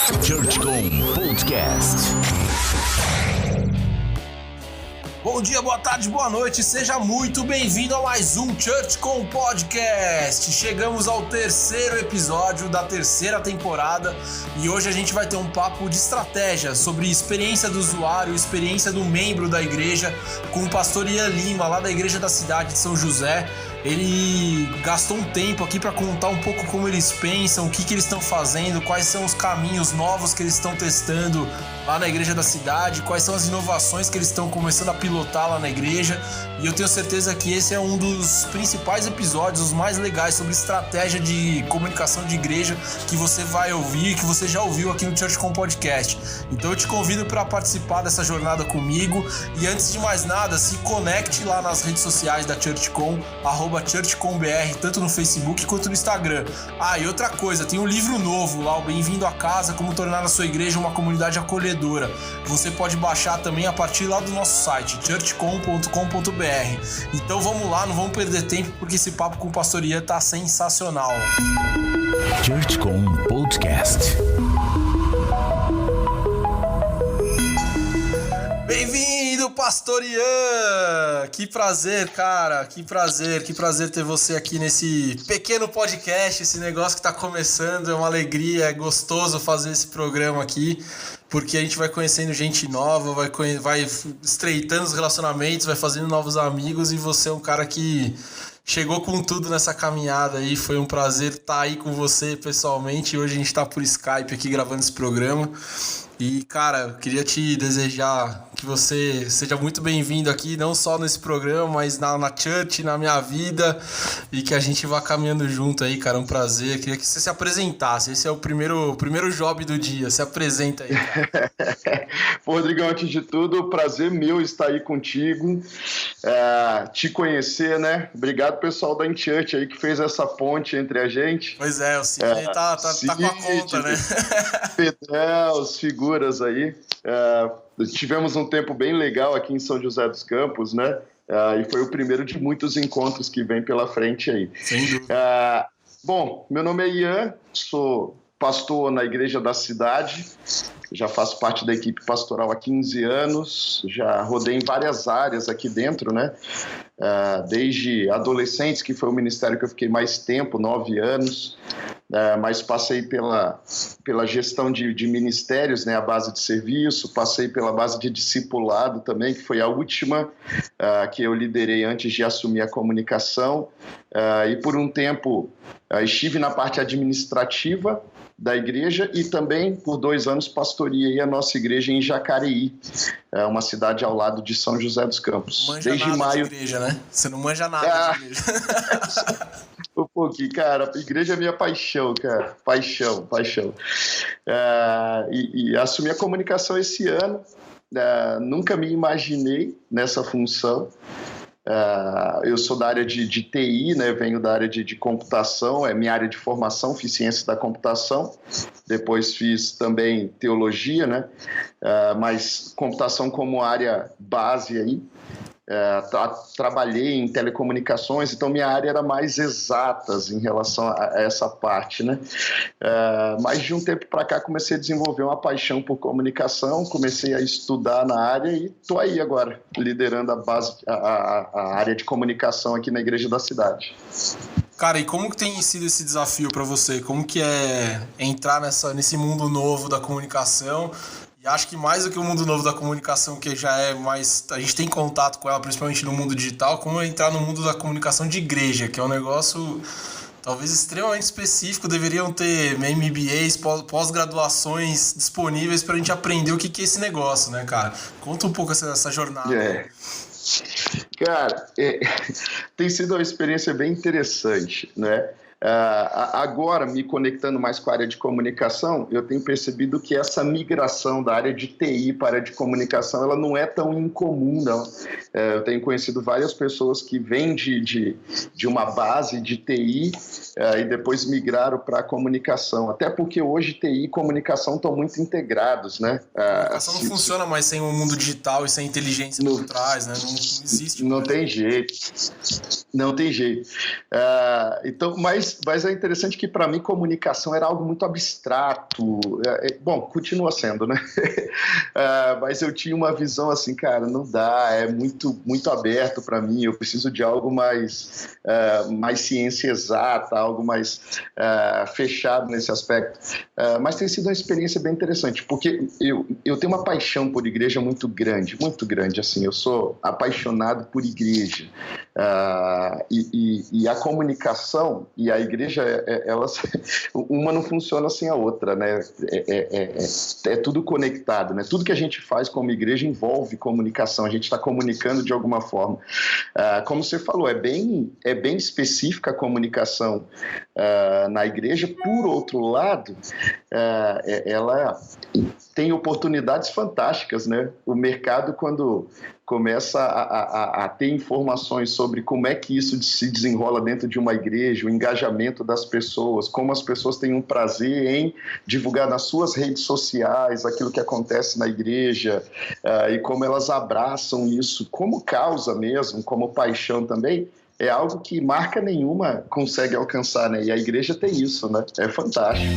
ChurchCom Podcast. Bom dia, boa tarde, boa noite, seja muito bem-vindo a mais um ChurchCom Podcast. Chegamos ao terceiro episódio da terceira temporada e hoje a gente vai ter um papo de estratégia sobre experiência do usuário, experiência do membro da igreja, com o pastor Ian Lima, lá da igreja da cidade de São José. Ele gastou um tempo aqui para contar um pouco como eles pensam, o que eles estão fazendo, quais são os caminhos novos que eles estão testando lá na igreja da cidade, quais são as inovações que eles estão começando a pilotar lá na igreja. E eu tenho certeza que esse é um dos principais episódios, os mais legais sobre estratégia de comunicação de igreja que você vai ouvir, que você já ouviu aqui no ChurchCom Podcast. Então eu te convido para participar dessa jornada comigo e antes de mais nada, se conecte lá nas redes sociais da ChurchCom, @ChurchComBR, tanto no Facebook quanto no Instagram. Ah, e outra coisa, tem um livro novo lá, o Bem-vindo a Casa, como tornar a sua igreja uma comunidade acolhedora. Você pode baixar também a partir lá do nosso site, churchcom.com.br. Então vamos lá, não vamos perder tempo, porque esse papo com o pastor Ian tá sensacional. ChurchCom Podcast. Bem-vindo, pastor Ian! Que prazer, cara, que prazer ter você aqui nesse pequeno podcast, esse negócio que tá começando, é uma alegria, é gostoso fazer esse programa aqui, porque a gente vai conhecendo gente nova, vai estreitando os relacionamentos, vai fazendo novos amigos, e você é um cara que chegou com tudo nessa caminhada aí. Foi um prazer estar aí com você pessoalmente, e hoje a gente tá por Skype aqui gravando esse programa. E, cara, eu queria te desejar que você seja muito bem-vindo aqui, não só nesse programa, mas na church, na minha vida, e que a gente vá caminhando junto aí, cara, é um prazer. Eu queria que você se apresentasse, esse é o primeiro job do dia, se apresenta aí, cara. Pô, Rodrigão, antes de tudo, prazer meu estar aí contigo, te conhecer, né? Obrigado, pessoal da InChurch aí que fez essa ponte entre a gente. Pois é, o Sidney tá com a conta, né? Pedrão, os figuras aí. Tivemos um tempo bem legal aqui em São José dos Campos, né? E foi o primeiro de muitos encontros que vem pela frente aí. Sem dúvida. Bom, meu nome é Ian, sou pastor na igreja da cidade, já faço parte da equipe pastoral há 15 anos, já rodei em várias áreas aqui dentro, né? Desde adolescentes, que foi o ministério que eu fiquei mais tempo, 9 anos, mas passei pela gestão de ministérios, né, a base de serviço, passei pela base de discipulado também, que foi a última que eu liderei antes de assumir a comunicação, e por um tempo estive na parte administrativa da igreja e também por 2 anos pastoreei a nossa igreja em Jacareí, uma cidade ao lado de São José dos Campos. Manja desde nada maio de igreja, né? Você não manja nada de igreja. Um pouquinho, cara, a igreja é minha paixão, cara, paixão. E assumi a comunicação esse ano, nunca me imaginei nessa função. Eu sou da área de TI, né? Venho da área de computação, é minha área de formação, fiz ciência da computação, depois fiz também teologia, né? Mas computação como área base aí. Trabalhei em telecomunicações, então minha área era mais exatas em relação a essa parte, né? Mas de um tempo para cá comecei a desenvolver uma paixão por comunicação, comecei a estudar na área e estou aí agora, liderando a área de comunicação aqui na igreja da cidade. Cara, e como que tem sido esse desafio para você? Como que é entrar nesse mundo novo da comunicação? E acho que mais do que o mundo novo da comunicação, que já é mais... A gente tem contato com ela, principalmente no mundo digital, como é entrar no mundo da comunicação de igreja, que é um negócio talvez extremamente específico. Deveriam ter MBAs, pós-graduações disponíveis para a gente aprender o que é esse negócio, né, cara? Conta um pouco essa jornada. Cara, tem sido uma experiência bem interessante, né? Agora, me conectando mais com a área de comunicação, eu tenho percebido que essa migração da área de TI para a área de comunicação, ela não é tão incomum, não. Eu tenho conhecido várias pessoas que vêm de uma base de TI e depois migraram para a comunicação, até porque hoje TI e comunicação estão muito integrados, né? A comunicação não funciona mais sem o mundo digital e sem inteligência por trás, né? Não existe. Não tem jeito. Não tem jeito. Então, mas Mas é interessante que, para mim, comunicação era algo muito abstrato. Bom, continua sendo, né? Mas eu tinha uma visão assim, cara, não dá, é muito, muito aberto para mim, eu preciso de algo mais ciência exata, algo mais fechado nesse aspecto. Mas tem sido uma experiência bem interessante, porque eu tenho uma paixão por igreja muito grande, assim, eu sou apaixonado por igreja. E a comunicação e a igreja, elas, uma não funciona sem a outra, né? É tudo conectado, né? Tudo que a gente faz como igreja envolve comunicação, a gente está comunicando de alguma forma. Como você falou, é bem específica a comunicação na igreja. Por outro lado, ela tem oportunidades fantásticas, né? O mercado, quando começa a ter informações sobre como é que isso se desenrola dentro de uma igreja, o engajamento das pessoas, como as pessoas têm um prazer em divulgar nas suas redes sociais aquilo que acontece na igreja, e como elas abraçam isso como causa mesmo, como paixão também, é algo que marca nenhuma consegue alcançar, né? E a igreja tem isso, né? É fantástico.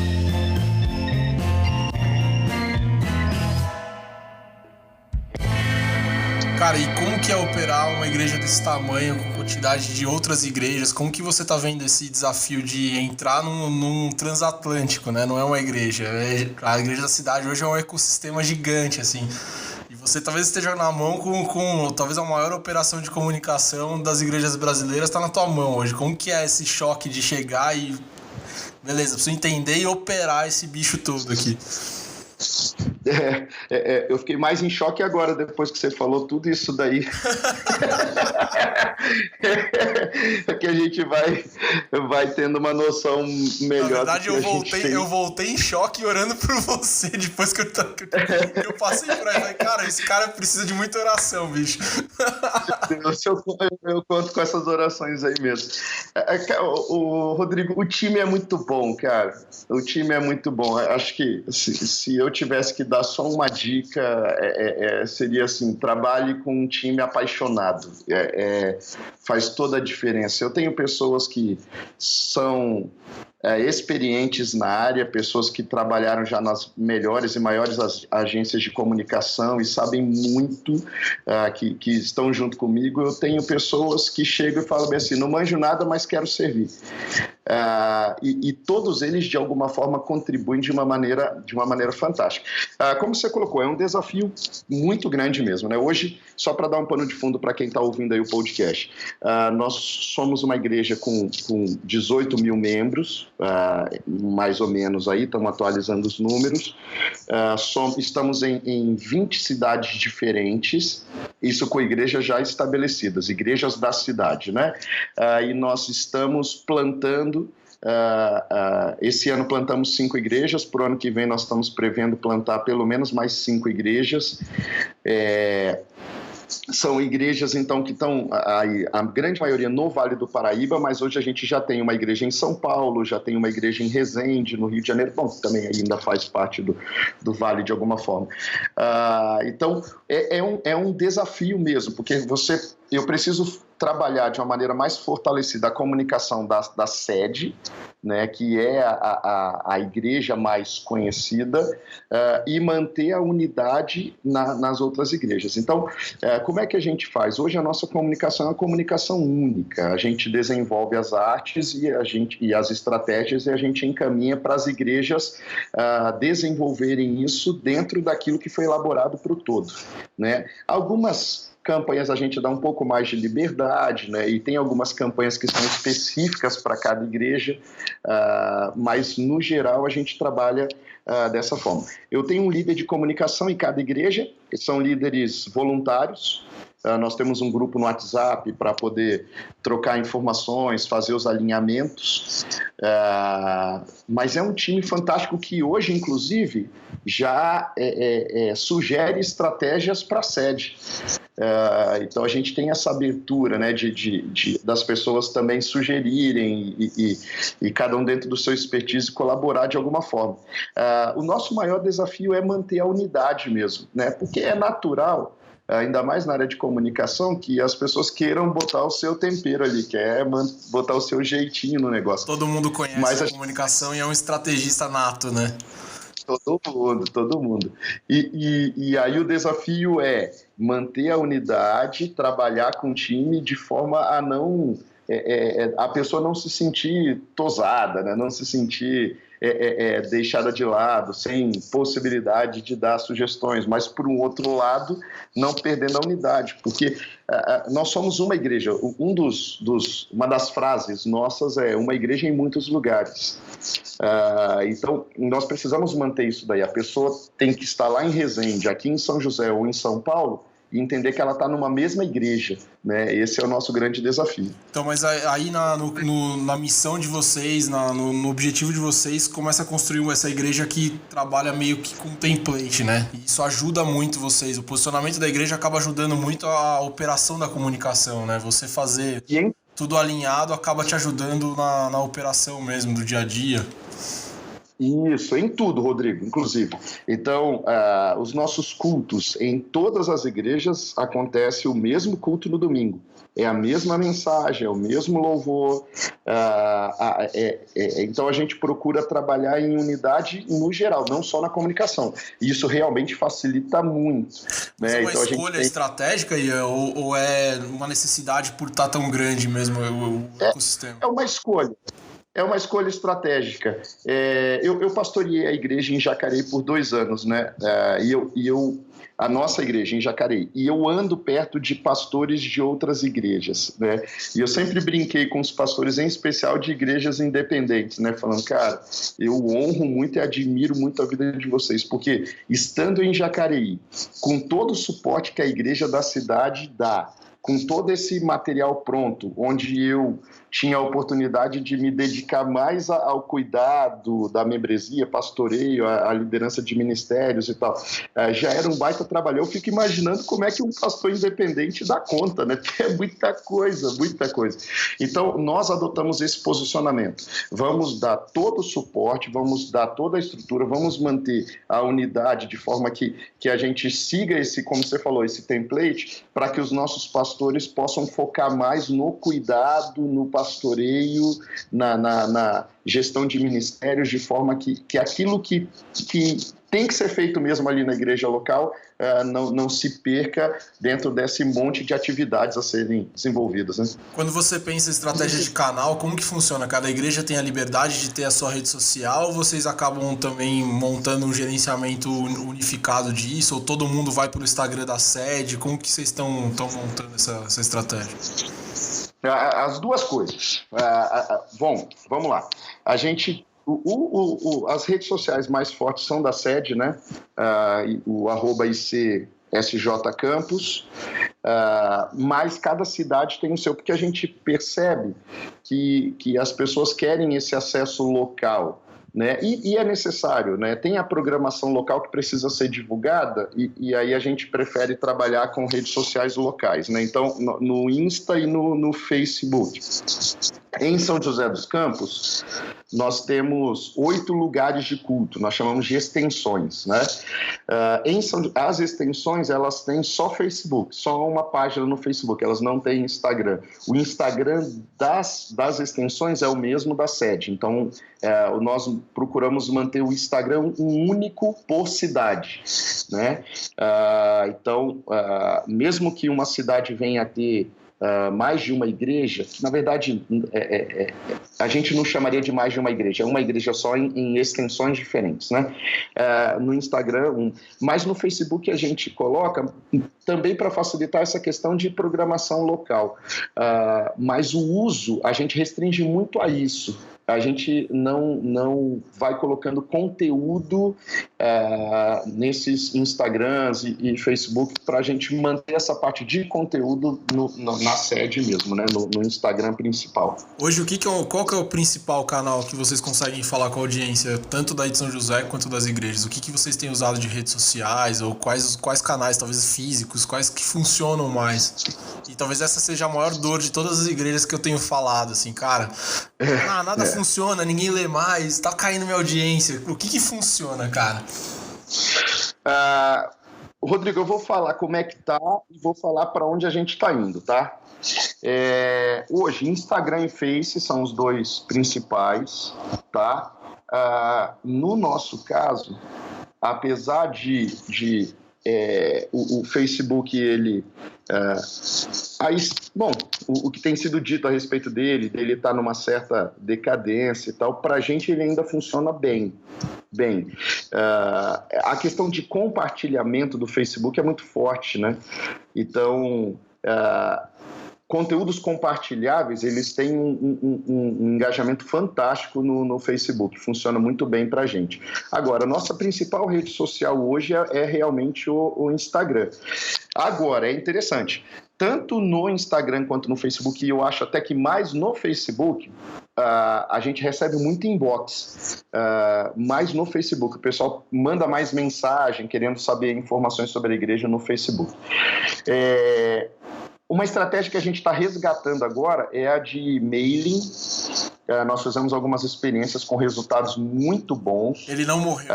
Cara, e como que é operar uma igreja desse tamanho, com quantidade de outras igrejas? Como que você tá vendo esse desafio de entrar num transatlântico, né? Não é uma igreja. A igreja da cidade hoje é um ecossistema gigante, assim. E você talvez esteja na mão com talvez a maior operação de comunicação das igrejas brasileiras está na tua mão hoje. Como que é esse choque de chegar e... Beleza, preciso entender e operar esse bicho todo aqui. Eu fiquei mais em choque agora, depois que você falou tudo isso daí. Que a gente vai tendo uma noção melhor. Na verdade, eu voltei em choque orando por você depois que eu passei por aí. Cara, esse cara precisa de muita oração, bicho. Eu conto com essas orações aí mesmo. Rodrigo, o time é muito bom, cara. O time é muito bom. Acho que se eu tivesse que dar só uma dica, seria assim: trabalhe com um time apaixonado. Faz toda a diferença. Eu tenho pessoas que são experientes na área, pessoas que trabalharam já nas melhores e maiores agências de comunicação e sabem muito, que estão junto comigo. Eu tenho pessoas que chegam e falam bem assim: não manjo nada, mas quero servir. E todos eles, de alguma forma, contribuem de uma maneira fantástica. Como você colocou, é um desafio muito grande mesmo, né? Hoje, só para dar um pano de fundo para quem está ouvindo aí o podcast, nós somos uma igreja com 18 mil membros, mais ou menos aí, estamos atualizando os números. Estamos em 20 cidades diferentes, isso com igrejas já estabelecidas, igrejas da cidade, né? E nós estamos plantando. Esse ano plantamos 5 igrejas, por ano que vem nós estamos prevendo plantar pelo menos mais 5 igrejas. São igrejas, então, que estão, a grande maioria no Vale do Paraíba, mas hoje a gente já tem uma igreja em São Paulo, já tem uma igreja em Resende, no Rio de Janeiro, bom, também ainda faz parte do Vale de alguma forma. Então, é um desafio mesmo, porque eu preciso trabalhar de uma maneira mais fortalecida a comunicação da sede, né, que é a igreja mais conhecida, e manter a unidade nas outras igrejas. Então, como é que a gente faz? Hoje a nossa comunicação é uma comunicação única. A gente desenvolve as artes e as estratégias, e a gente encaminha para as igrejas desenvolverem isso dentro daquilo que foi elaborado para o todo, né? Algumas campanhas a gente dá um pouco mais de liberdade, né? E tem algumas campanhas que são específicas para cada igreja, mas no geral a gente trabalha dessa forma. Eu tenho um líder de comunicação em cada igreja, que são líderes voluntários. Nós temos um grupo no WhatsApp para poder trocar informações, fazer os alinhamentos, mas é um time fantástico que hoje, inclusive, já sugere estratégias para a sede. Então a gente tem essa abertura, né, das pessoas também sugerirem e cada um dentro do seu expertise colaborar de alguma forma. O nosso maior desafio é manter a unidade mesmo, né, porque é natural ainda mais na área de comunicação, que as pessoas queiram botar o seu tempero ali, botar o seu jeitinho no negócio. Todo mundo conhece a comunicação e é um estrategista nato, né? Todo mundo. E aí o desafio é manter a unidade, trabalhar com o time de forma a não... a pessoa não se sentir tosada, né? Não se sentir deixada de lado, sem possibilidade de dar sugestões, mas, por um outro lado, não perdendo a unidade, porque nós somos uma igreja. Uma das frases nossas é uma igreja em muitos lugares. Então, nós precisamos manter isso daí. A pessoa tem que estar lá em Resende, aqui em São José ou em São Paulo, e entender que ela está numa mesma igreja, né? Esse é o nosso grande desafio. Então, mas aí na missão de vocês, no objetivo de vocês, começa a construir essa igreja que trabalha meio que com template, né? E isso ajuda muito vocês. O posicionamento da igreja acaba ajudando muito a operação da comunicação, né? Você fazer tudo alinhado acaba te ajudando na operação mesmo, do dia a dia. Isso, em tudo, Rodrigo, inclusive. Então, os nossos cultos em todas as igrejas acontece o mesmo culto no domingo. É a mesma mensagem, é o mesmo louvor. Então, a gente procura trabalhar em unidade no geral, não só na comunicação. E isso realmente facilita muito. Mas né? é uma então, escolha estratégica, Ian, ou é uma necessidade por estar tão grande mesmo o ecossistema? É uma escolha. É uma escolha estratégica. Eu pastoreei a igreja em Jacareí por 2 anos, né? A nossa igreja em Jacareí. E eu ando perto de pastores de outras igrejas, né? E eu sempre brinquei com os pastores, em especial de igrejas independentes, né? Falando, cara, eu honro muito e admiro muito a vida de vocês, porque estando em Jacareí, com todo o suporte que a igreja da cidade dá, com todo esse material pronto, onde eu tinha a oportunidade de me dedicar mais ao cuidado da membresia, pastoreio, a liderança de ministérios e tal. Já era um baita trabalho. Eu fico imaginando como é que um pastor independente dá conta, né? Porque é muita coisa, muita coisa. Então, nós adotamos esse posicionamento. Vamos dar todo o suporte, vamos dar toda a estrutura, vamos manter a unidade de forma que a gente siga esse, como você falou, esse template, para que os nossos pastores possam focar mais no cuidado, no pastoreio, na gestão de ministérios, de forma que aquilo que tem que ser feito mesmo ali na igreja local não se perca dentro desse monte de atividades a serem desenvolvidas, né? Quando você pensa em estratégia de canal, como que funciona? Cada igreja tem a liberdade de ter a sua rede social, ou vocês acabam também montando um gerenciamento unificado disso, ou todo mundo vai para o Instagram da sede? Como que vocês estão montando essa estratégia? As duas coisas. Bom, vamos lá. A gente... as redes sociais mais fortes são da sede, né? O @ICSJCampus, mas cada cidade tem o seu, porque a gente percebe que as pessoas querem esse acesso local, né? E é necessário, né? Tem a programação local que precisa ser divulgada e aí a gente prefere trabalhar com redes sociais locais, né? Então, no Insta e no Facebook. Em São José dos Campos, nós temos 8 lugares de culto, nós chamamos de extensões, né? As extensões, elas têm só Facebook, só uma página no Facebook, elas não têm Instagram. O Instagram das extensões é o mesmo da sede, então nós procuramos manter o Instagram um único por cidade, né? Então, mesmo que uma cidade venha a ter mais de uma igreja, que na verdade a gente não chamaria de mais de uma igreja, é uma igreja só em extensões diferentes, né? No Instagram, mas no Facebook a gente coloca também para facilitar essa questão de programação local, mas o uso a gente restringe muito a isso. A gente não vai colocando conteúdo nesses Instagrams e Facebook para a gente manter essa parte de conteúdo na sede mesmo, né? No Instagram principal. Hoje, qual que é o principal canal que vocês conseguem falar com a audiência, tanto daí de São José quanto das igrejas? O que vocês têm usado de redes sociais, ou quais canais, talvez físicos, quais que funcionam mais? E talvez essa seja a maior dor de todas as igrejas que eu tenho falado, assim, cara, nada funciona, ninguém lê mais, tá caindo minha audiência. O que funciona, cara? Rodrigo, eu vou falar como é que tá e vou falar para onde a gente está indo, tá? Hoje, Instagram e Face são os dois principais, tá? No nosso caso, apesar o Facebook, ele... o que tem sido dito a respeito dele está numa certa decadência e tal, para a gente ele ainda funciona bem. A questão de compartilhamento do Facebook é muito forte, né? Então, conteúdos compartilháveis, eles têm um engajamento fantástico no Facebook, funciona muito bem para a gente. Agora, nossa principal rede social hoje é realmente o Instagram. Agora, é interessante, tanto no Instagram quanto no Facebook, e eu acho até que mais no Facebook, a gente recebe muito inbox, mais no Facebook. O pessoal manda mais mensagem, querendo saber informações sobre a igreja no Facebook. Uma estratégia que a gente está resgatando agora é a de mailing. Nós fizemos algumas experiências com resultados muito bons. Ele não morreu.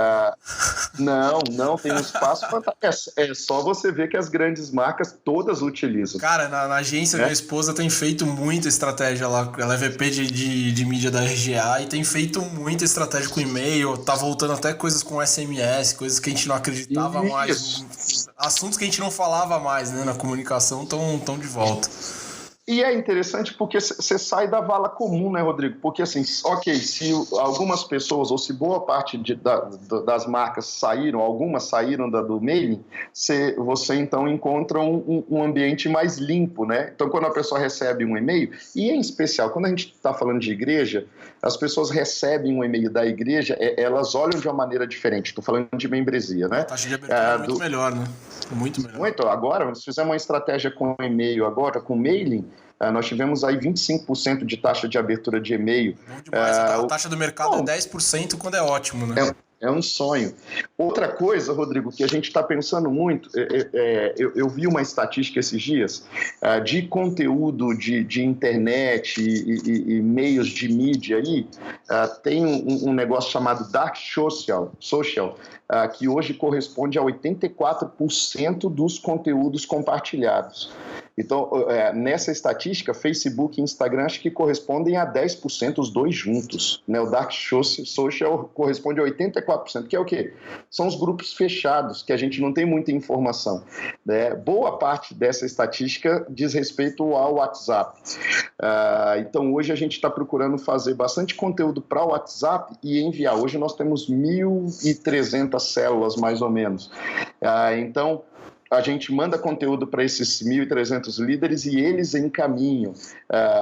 Não, tem um espaço fantástico. É só você ver que as grandes marcas todas utilizam. Cara, na agência, minha esposa tem feito muita estratégia lá. Ela é VP de mídia da RGA e tem feito muita estratégia com e-mail. Tá voltando até coisas com SMS, coisas que a gente não acreditava mais. Assuntos que a gente não falava mais, né, na comunicação estão de volta. E é interessante porque você sai da vala comum, né, Rodrigo? Porque, assim, ok, se algumas pessoas, ou se boa parte das marcas saíram, algumas saíram do mailing, você então encontra um ambiente mais limpo, né? Então, quando a pessoa recebe um e-mail, e em especial, quando a gente está falando de igreja, as pessoas recebem um e-mail da igreja, elas olham de uma maneira diferente. Estou falando de membresia, né? A taxa de abertura é muito melhor, né? Muito melhor. Muito. Agora, nós fizemos uma estratégia com e-mail agora, com mailing, nós tivemos aí 25% de taxa de abertura de e-mail. Bom demais. A taxa do mercado é 10% quando é ótimo, né? É um sonho. Outra coisa, Rodrigo, que a gente está pensando muito, eu vi uma estatística esses dias de conteúdo de internet e meios de mídia aí, tem um negócio chamado Dark Social, que hoje corresponde a 84% dos conteúdos compartilhados. Então, nessa estatística, Facebook e Instagram acho que correspondem a 10%, os dois juntos, né? O Dark Social corresponde a 84%, que é o quê? São os grupos fechados, que a gente não tem muita informação, né? Boa parte dessa estatística diz respeito ao WhatsApp. Então, hoje a gente está procurando fazer bastante conteúdo para o WhatsApp e enviar. Hoje nós temos 1.300 células, mais ou menos. Então, a gente manda conteúdo para esses 1.300 líderes e eles encaminham.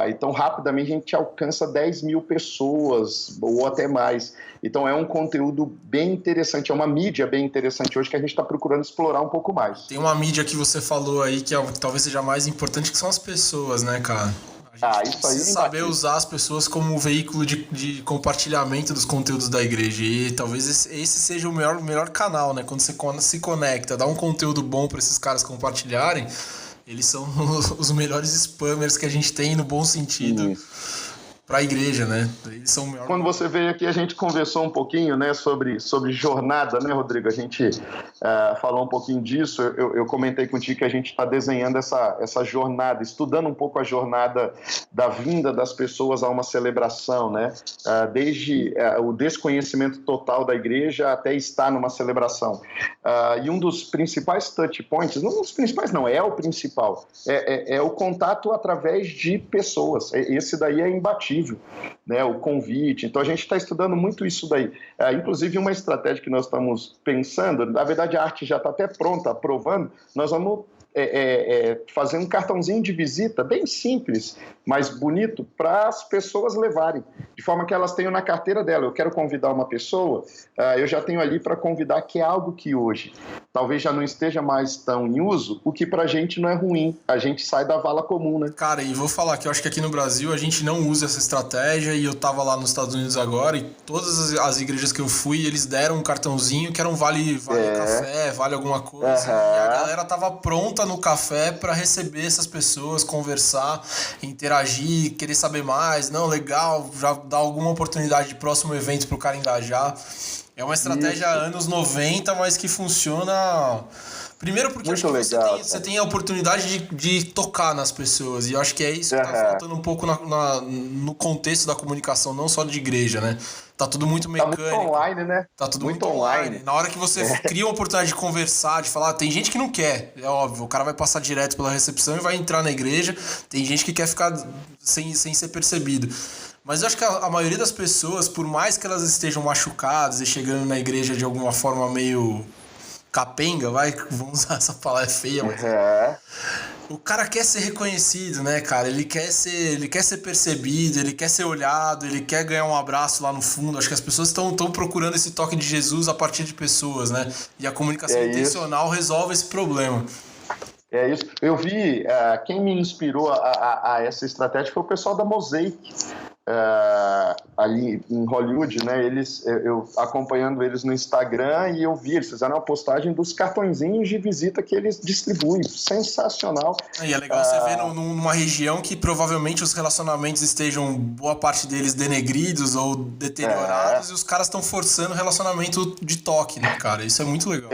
Então, rapidamente, a gente alcança 10 mil pessoas ou até mais. Então, é um conteúdo bem interessante, é uma mídia bem interessante hoje que a gente está procurando explorar um pouco mais. Tem uma mídia que você falou aí que talvez seja mais importante, que são as pessoas, né, cara? A gente precisa saber usar as pessoas como veículo de compartilhamento dos conteúdos da igreja. E talvez esse seja o melhor canal, né? Quando você se conecta, dá um conteúdo bom para esses caras compartilharem, eles são os melhores spammers que a gente tem no bom sentido. Para a igreja, né? Eles são melhor... Quando você veio aqui, a gente conversou um pouquinho, né, sobre jornada, né, Rodrigo? A gente falou um pouquinho disso. Eu comentei contigo que a gente está desenhando essa jornada, estudando um pouco a jornada da vinda das pessoas a uma celebração, né? Desde o desconhecimento total da igreja até estar numa celebração. E um dos principais touch points, não dos principais não, é o principal, é o contato através de pessoas. Esse daí é imbatível. Né, o convite. Então a gente está estudando muito isso daí. Inclusive uma estratégia que nós estamos pensando, na verdade a arte já está até pronta, aprovando, nós vamos fazer um cartãozinho de visita bem simples, mas bonito, para as pessoas levarem, de forma que elas tenham na carteira dela. Eu quero convidar uma pessoa, eu já tenho ali para convidar, que é algo que hoje talvez já não esteja mais tão em uso, o que pra gente não é ruim, a gente sai da vala comum, né? Cara, e vou falar que eu acho que aqui no Brasil a gente não usa essa estratégia, e eu tava lá nos Estados Unidos agora, e todas as igrejas que eu fui, eles deram um cartãozinho que era um vale café, vale alguma coisa, e a galera tava pronta no café para receber essas pessoas, conversar, interagir, querer saber mais, não, legal, já dá alguma oportunidade de próximo evento pro cara engajar. É uma estratégia anos 90, mas que funciona... Primeiro porque Muito acho que legal, você tem a oportunidade de tocar nas pessoas. E eu acho que é isso que tá faltando um pouco no contexto da comunicação, não só de igreja, né? Tá tudo muito mecânico. Tá muito online, né? Tá tudo muito online. Na hora que você cria uma oportunidade de conversar, de falar, tem gente que não quer, é óbvio. O cara vai passar direto pela recepção e vai entrar na igreja. Tem gente que quer ficar sem ser percebido. Mas eu acho que a maioria das pessoas, por mais que elas estejam machucadas e chegando na igreja de alguma forma meio capenga, vamos usar essa palavra feia, mas o cara quer ser reconhecido, né, cara? Ele quer ser percebido, ele quer ser olhado, ele quer ganhar um abraço lá no fundo. Acho que as pessoas estão procurando esse toque de Jesus a partir de pessoas, né? E a comunicação intencional resolve esse problema. É isso. Eu vi, quem me inspirou a essa estratégia foi o pessoal da Mosaic, ali em Hollywood, né? Eu acompanhando eles no Instagram e eu vi, eles fizeram uma postagem dos cartõezinhos de visita que eles distribuem. Sensacional. E é legal você ver numa região que provavelmente os relacionamentos estejam, boa parte deles, denegridos ou deteriorados, e os caras estão forçando o relacionamento de toque, né, cara? Isso é muito legal.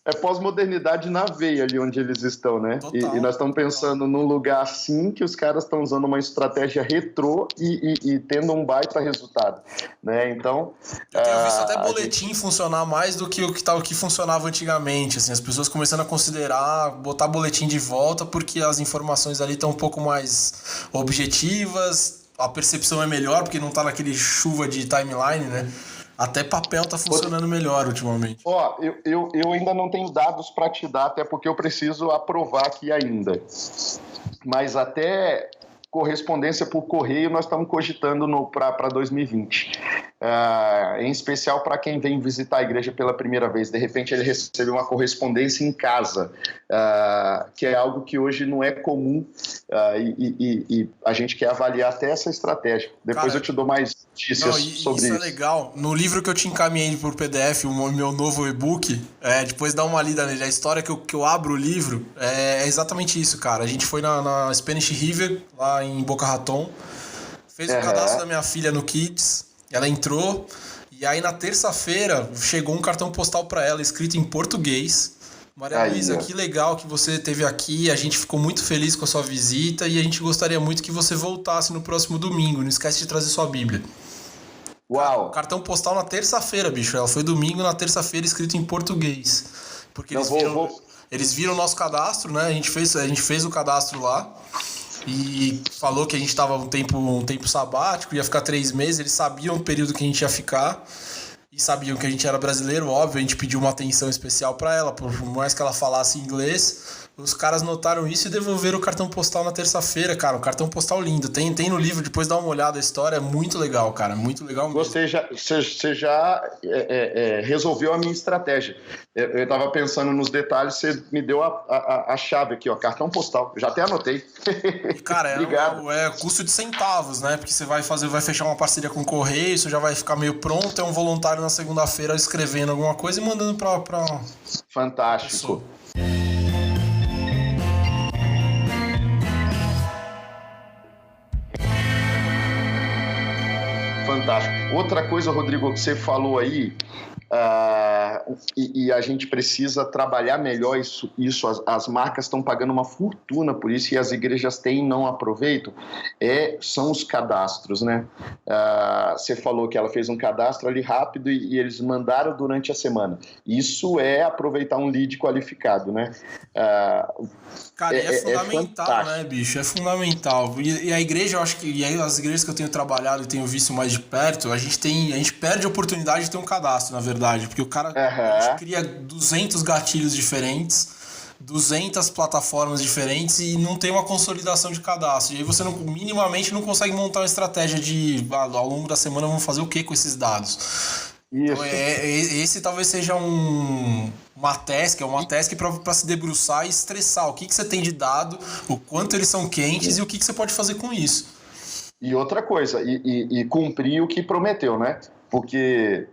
É pós-modernidade na veia ali onde eles estão, né? Total, e nós estamos pensando num lugar assim que os caras estão usando uma estratégia retrô e tendo um baita resultado, né? Então... Eu tenho visto até boletim funcionar mais do que o que funcionava antigamente, assim, as pessoas começando a considerar botar boletim de volta porque as informações ali estão um pouco mais objetivas, a percepção é melhor porque não tá naquele chuva de timeline, né? Até papel tá funcionando melhor ultimamente. Eu ainda não tenho dados para te dar, até porque eu preciso aprovar aqui ainda. Mas até correspondência por correio nós estamos cogitando para 2020. Em especial para quem vem visitar a igreja pela primeira vez. De repente ele recebe uma correspondência em casa, que é algo que hoje não é comum, e a gente quer avaliar até essa estratégia. Depois eu te dou mais notícias sobre isso. Isso é legal. No livro que eu te encaminhei por PDF, o meu novo e-book, depois dá uma lida nele. A história que eu abro o livro é exatamente isso, cara. A gente foi na Spanish River, lá em Boca Raton, fez o cadastro da minha filha no Kids, ela entrou, e aí na terça-feira chegou um cartão postal para ela escrito em português. Maria Luísa, que legal que você esteve aqui, a gente ficou muito feliz com a sua visita e a gente gostaria muito que você voltasse no próximo domingo, não esquece de trazer sua Bíblia. Uau! Cartão postal na terça-feira, bicho, ela foi domingo, na terça-feira escrito em português, porque eles viram o nosso cadastro, né, a gente fez o cadastro lá e falou que a gente estava um tempo sabático, ia ficar 3 meses, eles sabiam o período que a gente ia ficar e sabiam que a gente era brasileiro, óbvio, a gente pediu uma atenção especial para ela, por mais que ela falasse inglês. Os caras notaram isso e devolveram o cartão postal na terça-feira, cara. Um cartão postal lindo. Tem no livro, depois dá uma olhada, a história é muito legal, cara. Muito legal mesmo. Você já resolveu a minha estratégia. Eu estava pensando nos detalhes, você me deu a chave aqui, ó. Cartão postal. Já até anotei. E, cara, é custo de centavos, né? Porque você vai fechar uma parceria com o Correio, isso já vai ficar meio pronto. É um voluntário na segunda-feira escrevendo alguma coisa e mandando pra Fantástico. Fantástico. Outra coisa, Rodrigo, que você falou aí, e a gente precisa trabalhar melhor isso as marcas estão pagando uma fortuna por isso e as igrejas têm e não aproveitam, são os cadastros, né? Você falou que ela fez um cadastro ali rápido e eles mandaram durante a semana. Isso é aproveitar um lead qualificado, né? Cara, é fundamental, né, bicho? É fundamental. E a igreja, eu acho que, e aí as igrejas que eu tenho trabalhado e tenho visto mais de perto, a gente perde a oportunidade de ter um cadastro, na verdade, porque o cara a gente cria 200 gatilhos diferentes, 200 plataformas diferentes e não tem uma consolidação de cadastro. E aí você minimamente não consegue montar uma estratégia de, ao longo da semana, vamos fazer o que com esses dados? Isso. Então, esse talvez seja uma task para se debruçar e estressar. O que você tem de dado, o quanto eles são quentes e o que você pode fazer com isso. E outra coisa, e cumprir o que prometeu, né? Porque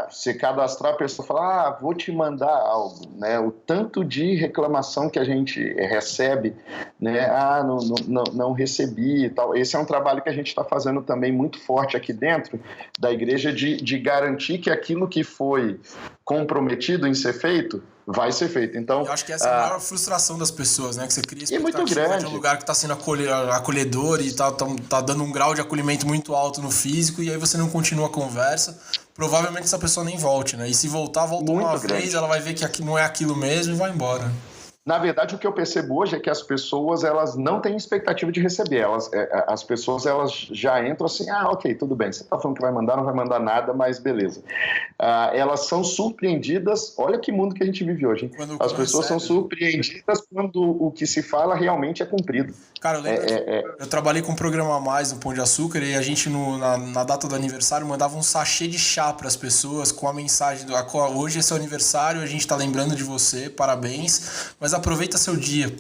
se cadastrar, a pessoa fala, vou te mandar algo, né? O tanto de reclamação que a gente recebe, né? Não recebi e tal. Esse é um trabalho que a gente está fazendo também muito forte aqui dentro da igreja de garantir que aquilo que foi comprometido em ser feito vai ser feito. Então, eu acho que essa é a maior frustração das pessoas, né? Que você cria expectativa de um lugar que está sendo acolhedor e tá dando um grau de acolhimento muito alto no físico, e aí você não continua a conversa. Provavelmente essa pessoa nem volte, né? E se volta muito uma vez, ela vai ver que aqui não é aquilo mesmo e vai embora. Na verdade, o que eu percebo hoje é que as pessoas, elas não têm expectativa de receber. As pessoas, elas já entram assim, ok, tudo bem, você está falando que vai mandar, não vai mandar nada, mas beleza. Elas são surpreendidas, olha que mundo que a gente vive hoje, hein? As pessoas são surpreendidas quando o que se fala realmente é cumprido. Cara, eu lembro eu trabalhei com o Programa A Mais no Pão de Açúcar, e a gente, na data do aniversário, mandava um sachê de chá para as pessoas com a mensagem hoje é seu aniversário, a gente está lembrando de você, parabéns, mas aproveita seu dia,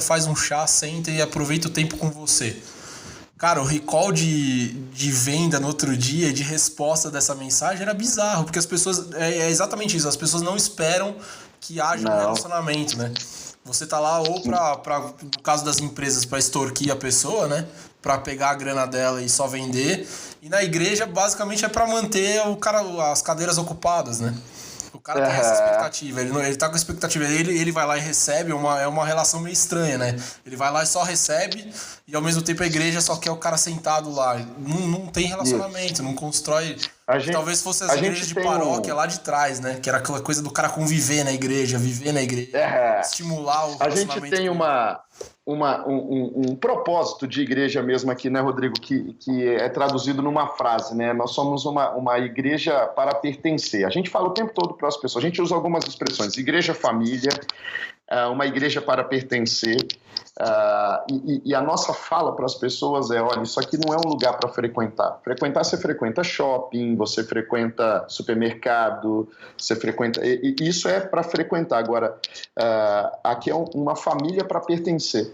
faz um chá, senta e aproveita o tempo com você. Cara, o recall de venda no outro dia, de resposta dessa mensagem era bizarro, porque as pessoas, é exatamente isso, as pessoas não esperam que haja um relacionamento, né? Você tá lá ou no caso das empresas, para extorquir a pessoa, né? Para pegar a grana dela e só vender. E na igreja, basicamente, é para manter as cadeiras ocupadas, né? O cara tem essa expectativa, ele tá com a expectativa, ele vai lá e recebe, é uma relação meio estranha, né? Ele vai lá e só recebe, e ao mesmo tempo a igreja só quer o cara sentado lá. Não tem relacionamento, não constrói... Talvez fosse as igrejas de paróquia lá de trás, né? Que era aquela coisa do cara conviver na igreja, viver na igreja, estimular o relacionamento. A gente tem um propósito de igreja mesmo aqui, né, Rodrigo, que é traduzido numa frase, né? Nós somos uma igreja para pertencer. A gente fala o tempo todo para as pessoas, a gente usa algumas expressões, igreja família, uma igreja para pertencer, e a nossa fala para as pessoas é, olha, isso aqui não é um lugar para frequentar. Você frequenta shopping, você frequenta supermercado, você frequenta... Isso é para frequentar. Agora, aqui é uma família para pertencer.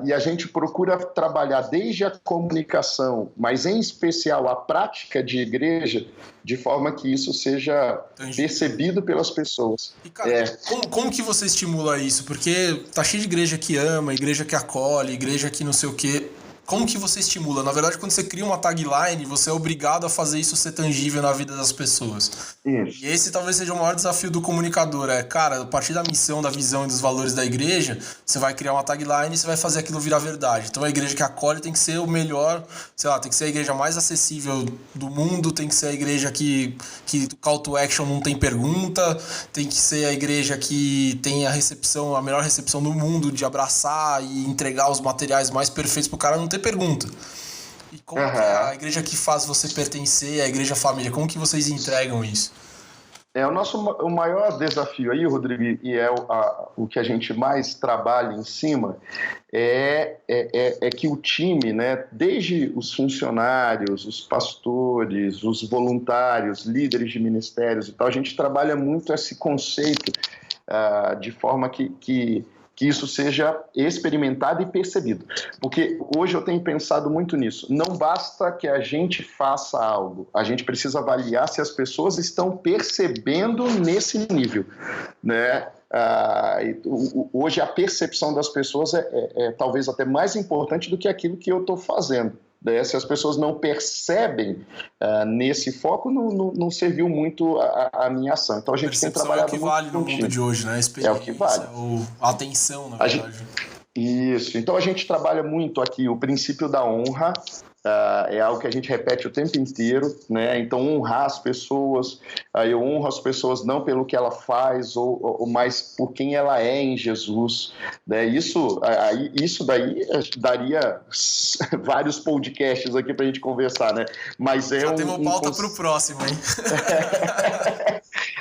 E a gente procura trabalhar desde a comunicação, mas em especial a prática de igreja, de forma que isso seja percebido pelas pessoas. E, cara, como que você estimula isso? Porque tá cheio de igreja que ama, igreja que acolhe, igreja que não sei o quê. Como que você estimula? Na verdade, quando você cria uma tagline, você é obrigado a fazer isso ser tangível na vida das pessoas. Isso. E esse talvez seja o maior desafio do comunicador. Cara, a partir da missão, da visão e dos valores da igreja, você vai criar uma tagline e você vai fazer aquilo virar verdade. Então a igreja que acolhe tem que ser o melhor, sei lá, tem que ser a igreja mais acessível do mundo, tem que ser a igreja que call to action não tem pergunta, tem que ser a igreja que tem a melhor recepção do mundo, de abraçar e entregar os materiais mais perfeitos pro cara não ter pergunta. E como que é a igreja que faz você pertencer, a igreja família, como que vocês entregam isso? O maior desafio aí, Rodrigo, e é o que a gente mais trabalha em cima, é que o time, né, desde os funcionários, os pastores, os voluntários, líderes de ministérios e tal, a gente trabalha muito esse conceito de forma que isso seja experimentado e percebido. Porque hoje eu tenho pensado muito nisso. Não basta que a gente faça algo, a gente precisa avaliar se as pessoas estão percebendo nesse nível, né? Hoje a percepção das pessoas é talvez até mais importante do que aquilo que eu estou fazendo. Se as pessoas não percebem nesse foco, não serviu muito a minha ação. Então a gente tem trabalhado muito. É o que vale no mundo de hoje, né? A experiência, é o que vale. A atenção, na verdade. Isso. Então a gente trabalha muito aqui o princípio da honra. É algo que a gente repete o tempo inteiro, né? Então honrar as pessoas, eu honro as pessoas não pelo que ela faz, ou mais por quem ela é em Jesus, né? Isso daí daria vários podcasts aqui pra gente conversar, né? Mas já temos pauta pro próximo, hein?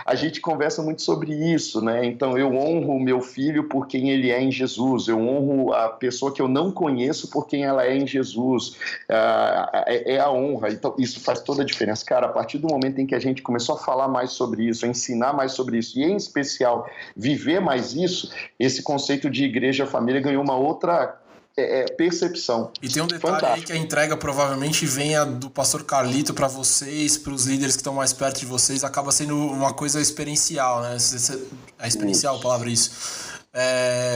A gente conversa muito sobre isso, né? Então eu honro o meu filho por quem ele é em Jesus, eu honro a pessoa que eu não conheço por quem ela é em Jesus. É a honra. Então isso faz toda a diferença. Cara, a partir do momento em que a gente começou a falar mais sobre isso, a ensinar mais sobre isso e, em especial, viver mais isso, esse conceito de igreja-família ganhou uma outra percepção. E tem um detalhe Fantástico. aí que a entrega provavelmente venha do pastor Carlito para vocês, para os líderes que estão mais perto de vocês, acaba sendo uma coisa experiencial, né? É experiencial a palavra isso.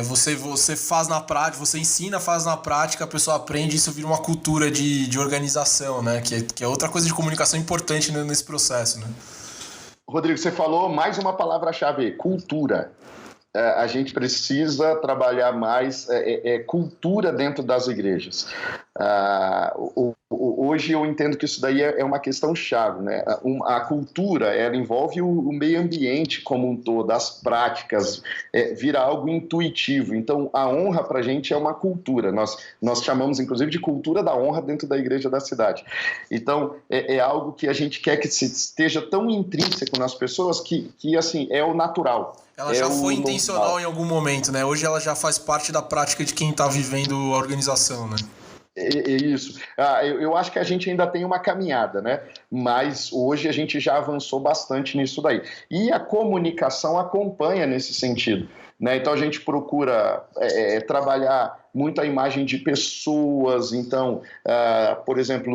Você faz na prática, você ensina, faz na prática, a pessoa aprende, isso vira uma cultura de organização, né? Que é outra coisa de comunicação importante nesse processo, né? Rodrigo, você falou mais uma palavra-chave, cultura. A gente precisa trabalhar mais cultura dentro das igrejas. Hoje eu entendo que isso daí é uma questão chave, né? A cultura, ela envolve o meio ambiente como um todo, as práticas, vira algo intuitivo. Então, a honra para a gente é uma cultura. Nós chamamos, inclusive, de cultura da honra dentro da igreja da cidade. Então, é algo que a gente quer que esteja tão intrínseco nas pessoas que assim, é o natural. Ela já foi intencional em algum momento, né? Hoje ela já faz parte da prática de quem está vivendo a organização, né? Isso. Eu acho que a gente ainda tem uma caminhada, né? Mas hoje a gente já avançou bastante nisso daí. E a comunicação acompanha nesse sentido, né? Então a gente procura trabalhar muito a imagem de pessoas. Então, por exemplo,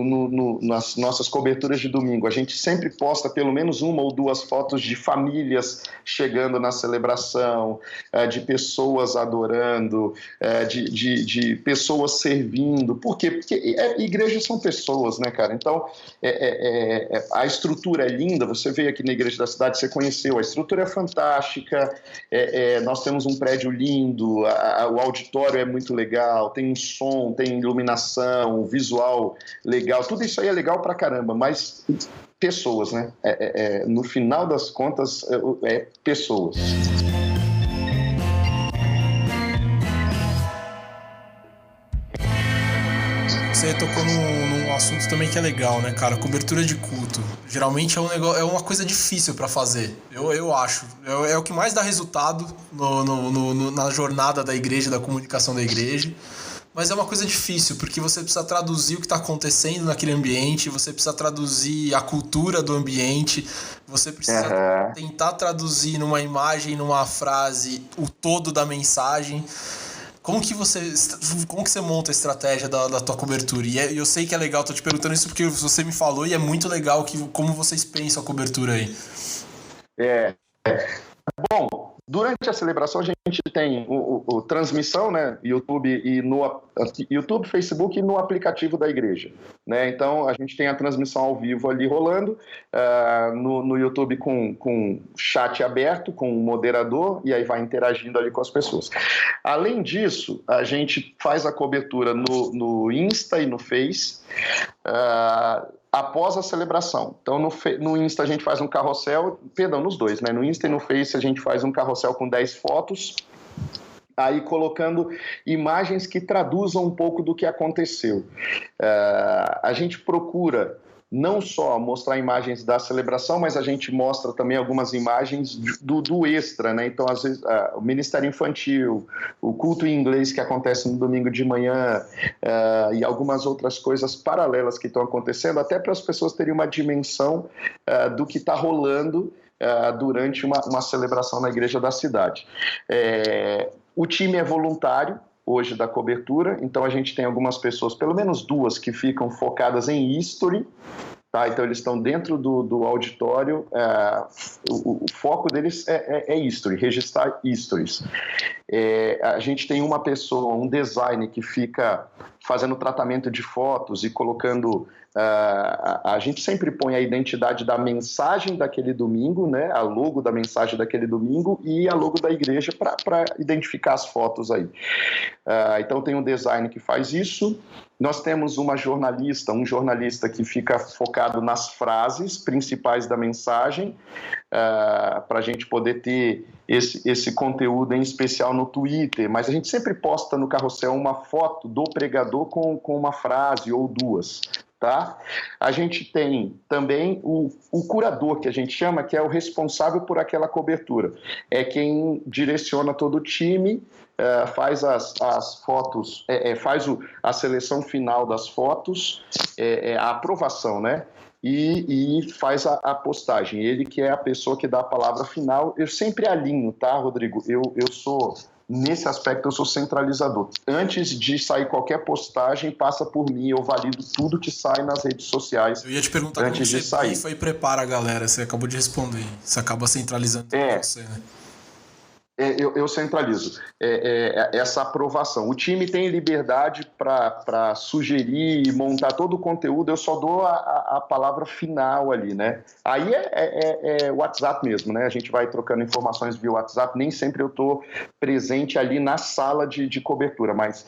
nas nossas coberturas de domingo, a gente sempre posta pelo menos uma ou duas fotos de famílias chegando na celebração, de pessoas adorando, de pessoas servindo. Por quê? Porque igrejas são pessoas, né, cara? Então, a estrutura é linda. Você veio aqui na Igreja da Cidade, você conheceu, a estrutura é fantástica, nós temos um prédio lindo, o auditório é muito legal, tem som, tem iluminação, visual legal, tudo isso aí é legal pra caramba, mas pessoas, né? No final das contas, pessoas. Você tocou num assunto também que é legal, né, cara? Cobertura de culto. Geralmente é uma coisa difícil pra fazer, eu acho. É o que mais dá resultado na jornada da igreja, da comunicação da igreja. Mas é uma coisa difícil, porque você precisa traduzir o que está acontecendo naquele ambiente, você precisa traduzir a cultura do ambiente, você precisa tentar traduzir numa imagem, numa frase, o todo da mensagem. Como que você monta a estratégia da tua cobertura? E eu sei que é legal, tô te perguntando isso porque você me falou e é muito legal como vocês pensam a cobertura aí. Bom, durante a celebração a gente tem o transmissão, né, YouTube, Facebook e no aplicativo da igreja, né? Então a gente tem a transmissão ao vivo ali rolando, no YouTube com chat aberto, com o moderador, e aí vai interagindo ali com as pessoas. Além disso, a gente faz a cobertura no Insta e no Face, após a celebração. Então, no Insta a gente faz um carrossel, nos dois, né? No Insta e no Face a gente faz um carrossel com 10 fotos, aí colocando imagens que traduzam um pouco do que aconteceu. A gente procura não só mostrar imagens da celebração, mas a gente mostra também algumas imagens do extra, né? Então, às vezes, o Ministério Infantil, o culto em inglês que acontece no domingo de manhã, e algumas outras coisas paralelas que estão acontecendo, até para as pessoas terem uma dimensão do que está rolando durante uma celebração na igreja da cidade. O time é voluntário hoje da cobertura, então a gente tem algumas pessoas, pelo menos duas, que ficam focadas em history, tá? Então eles estão dentro do auditório, o foco deles é history, registrar histories. A gente tem uma pessoa, um designer que fica fazendo tratamento de fotos e colocando... a gente sempre põe a identidade da mensagem daquele domingo, né? A logo da mensagem daquele domingo e a logo da igreja para identificar as fotos aí. Então tem um design que faz isso. Nós temos um jornalista que fica focado nas frases principais da mensagem, para a gente poder ter esse conteúdo em especial no Twitter, mas a gente sempre posta no carrossel uma foto do pregador com uma frase ou duas. Tá? A gente tem também o curador, que a gente chama, que é o responsável por aquela cobertura. É quem direciona todo o time, faz as fotos, faz a seleção final das fotos, a aprovação, né? E faz a postagem. Ele que é a pessoa que dá a palavra final. Eu sempre alinho, tá, Rodrigo? Eu sou nesse aspecto eu sou centralizador. Antes de sair qualquer postagem, passa por mim, eu valido tudo que sai nas redes sociais. Eu ia te perguntar antes como de sair. brifa e prepara a galera, você acabou de responder. Você acaba centralizando você, né? Eu centralizo essa aprovação. O time tem liberdade para sugerir e montar todo o conteúdo, eu só dou a palavra final ali, né? Aí é WhatsApp mesmo, né? A gente vai trocando informações via WhatsApp, nem sempre eu estou presente ali na sala de cobertura, mas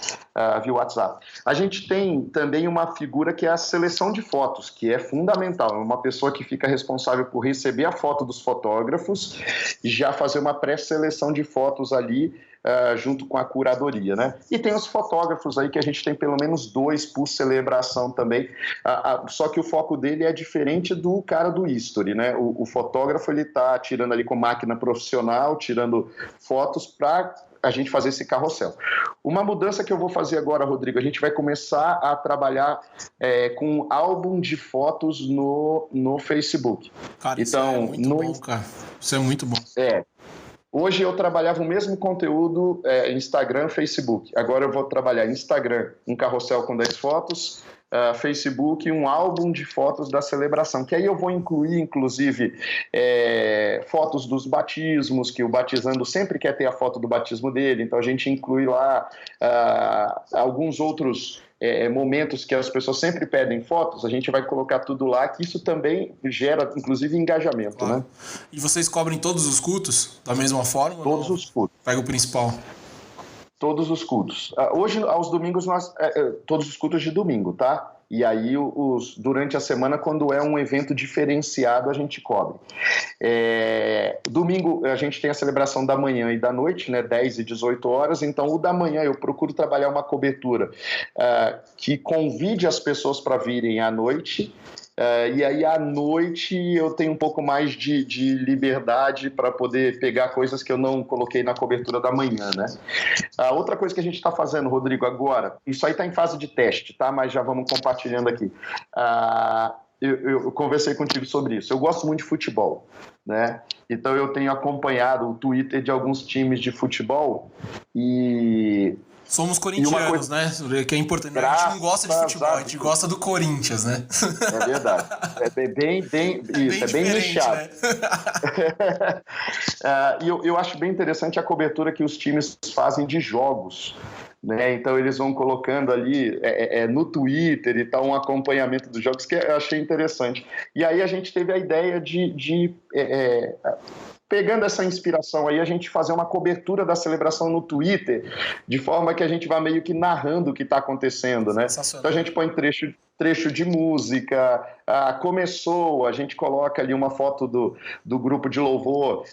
via WhatsApp. A gente tem também uma figura que é a seleção de fotos, que é fundamental. É uma pessoa que fica responsável por receber a foto dos fotógrafos e já fazer uma pré-seleção de fotos ali junto com a curadoria, né? E tem os fotógrafos aí que a gente tem pelo menos 2 por celebração também, só que o foco dele é diferente do cara do history, né? O fotógrafo, ele tá tirando ali com máquina profissional, tirando fotos para a gente fazer esse carrossel. Uma mudança que eu vou fazer agora, Rodrigo, a gente vai começar a trabalhar com álbum de fotos no Facebook. Cara, então, isso é muito bom, cara. Isso é muito bom. Hoje eu trabalhava o mesmo conteúdo Instagram, Facebook. Agora eu vou trabalhar Instagram, um carrossel com 10 fotos, Facebook, um álbum de fotos da celebração, que aí eu vou incluir, inclusive, fotos dos batismos, que o batizando sempre quer ter a foto do batismo dele, então a gente inclui lá alguns outros momentos que as pessoas sempre pedem fotos, a gente vai colocar tudo lá, que isso também gera, inclusive, engajamento, claro, né? E vocês cobrem todos os cultos da mesma forma? Todos os cultos. Pega o principal. Todos os cultos. Hoje, aos domingos, todos os cultos de domingo, tá? E aí, durante a semana, quando é um evento diferenciado, a gente cobre. Domingo, a gente tem a celebração da manhã e da noite, né, 10 e 18 horas. Então, o da manhã, eu procuro trabalhar uma cobertura que convide as pessoas para virem à noite. E aí, à noite, eu tenho um pouco mais de liberdade para poder pegar coisas que eu não coloquei na cobertura da manhã, né? Outra coisa que a gente está fazendo, Rodrigo, agora, isso aí está em fase de teste, tá? Mas já vamos compartilhando aqui. Eu conversei contigo sobre isso. Eu gosto muito de futebol, né? Então, eu tenho acompanhado o Twitter de alguns times de futebol e... Somos corintianos, né? Que é importante. A gente não gosta de futebol, a gente gosta do Corinthians, né? É verdade. É bem nichado. Né? E eu acho bem interessante a cobertura que os times fazem de jogos. Né? Então eles vão colocando ali no Twitter e tal, um acompanhamento dos jogos que eu achei interessante. E aí a gente teve a ideia de pegando essa inspiração aí, a gente fazer uma cobertura da celebração no Twitter, de forma que a gente vá meio que narrando o que está acontecendo, né? Então a gente põe trecho de música, começou, a gente coloca ali uma foto do grupo de louvor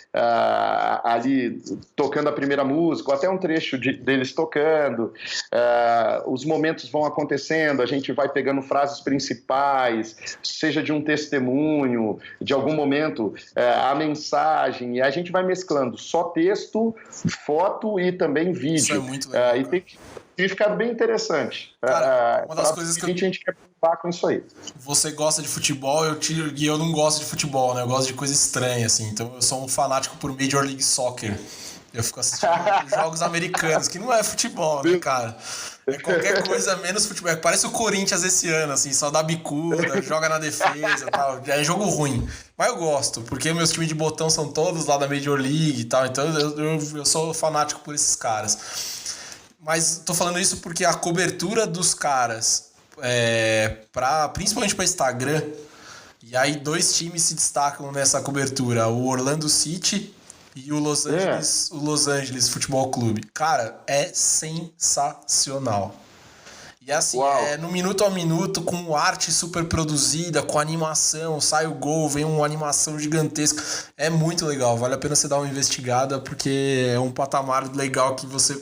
ali tocando a primeira música, ou até um trecho deles tocando, os momentos vão acontecendo, a gente vai pegando frases principais, seja de um testemunho, de algum momento, a mensagem, e a gente vai mesclando só texto, foto e também vídeo. Isso é muito legal, e tem ficado bem interessante. Cara, uma das coisas que a gente quer preocupar com isso aí. Você gosta de futebol, e eu não gosto de futebol, né? Eu gosto de coisa estranha, assim. Então eu sou um fanático por Major League Soccer. Eu fico assistindo jogos americanos, que não é futebol, né, cara? É qualquer coisa menos futebol. Parece o Corinthians esse ano, assim, só dá bicuda, joga na defesa e tal. É jogo ruim. Mas eu gosto, porque meus times de botão são todos lá da Major League e tal. Então eu sou fanático por esses caras. Mas tô falando isso porque a cobertura dos caras, principalmente para Instagram, e aí 2 times se destacam nessa cobertura, o Orlando City e o Los Angeles Futebol Clube. Cara, é sensacional. E assim, no minuto a minuto, com arte super produzida, com animação, sai o gol, vem uma animação gigantesca. É muito legal, vale a pena você dar uma investigada, porque é um patamar legal que você...